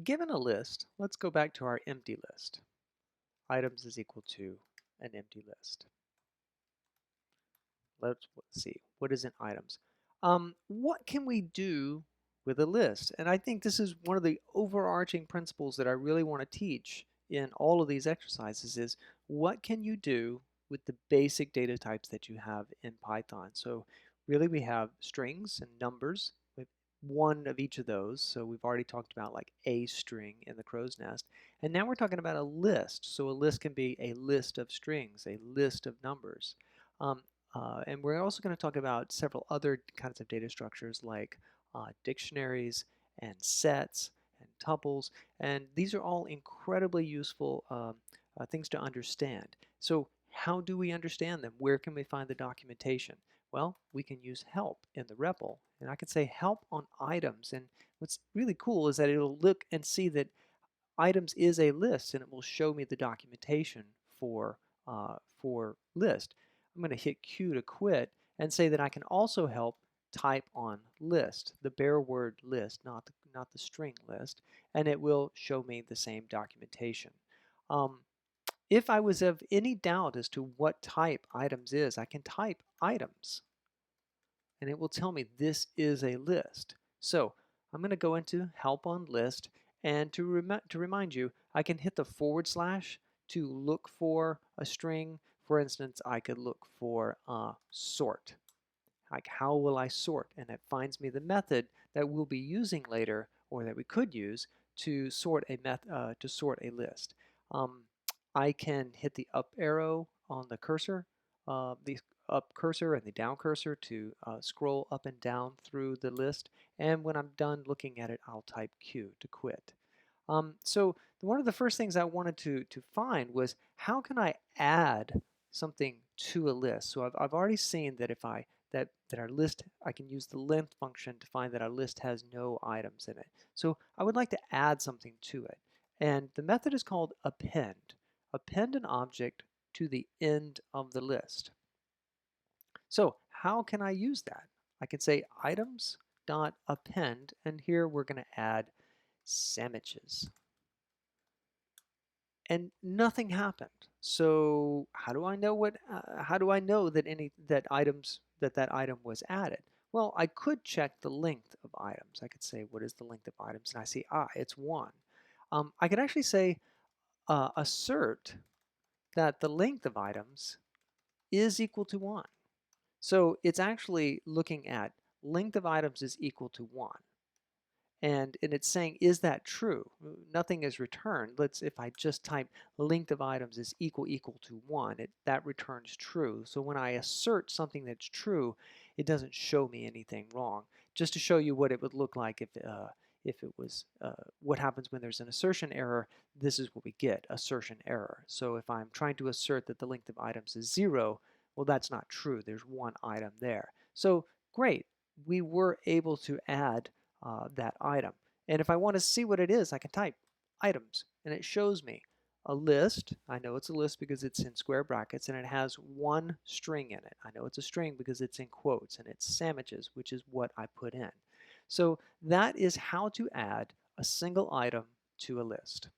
Given a list, let's go back to our empty list. Items is equal to an empty list. Let's see, what is in items? What can we do with a list? And I think this is one of the overarching principles that I really want to teach in all of these exercises is what can you do with the basic data types that you have in Python? So really we have strings and numbers with one of each of those. So we've already talked about like a string in the crow's nest. And now we're talking about a list. So a list can be a list of strings, a list of numbers. Um, and we're also going to talk about several other kinds of data structures like dictionaries and sets and tuples. And these are all incredibly useful things to understand. So how do we understand them? Where can we find the documentation? Well, we can use help in the REPL. And I can say help on items. And what's really cool is that it'll look and see that items is a list, and it will show me the documentation for list. I'm going to hit Q to quit and say that I can also help type on list, the bare word list, not the string list, and it will show me the same documentation. If I was of any doubt as to what type items is, I can type items, and it will tell me this is a list. So I'm going to go into help on list, and to remind you, I can hit the / to look for a string. For instance, I could look for sort. Like how will I sort? And it finds me the method that we'll be using later, or that we could use to sort a list. I can hit the up arrow on the cursor, the up cursor and the down cursor to scroll up and down through the list. And when I'm done looking at it, I'll type Q to quit. So one of the first things I wanted to find was how can I add something to a list? So I've already seen that if that our list, I can use the length function to find that our list has no items in it. So I would like to add something to it. And the method is called append. Append an object to the end of the list. So how can I use that? I can say items.append, and here we're going to add sandwiches. And nothing happened. So how do I know how do I know that that item was added? Well, I could check the length of items. I could say, what is the length of items? And I see, it's 1. I could actually say, assert that the length of items is equal to 1. So it's actually looking at length of items is equal to 1. And it's saying, is that true? Nothing is returned. If I just type length of items is equal to 1, that returns true. So when I assert something that's true, it doesn't show me anything wrong. Just to show you what it would look like if it was what happens when there's an assertion error, this is what we get, assertion error. So if I'm trying to assert that the length of items is 0, well, that's not true. There's 1 item there. So great, we were able to add that item. And if I want to see what it is, I can type items, and it shows me a list. I know it's a list because it's in square brackets, and it has 1 string in it. I know it's a string because it's in quotes, and it's sandwiches, which is what I put in. So that is how to add a single item to a list.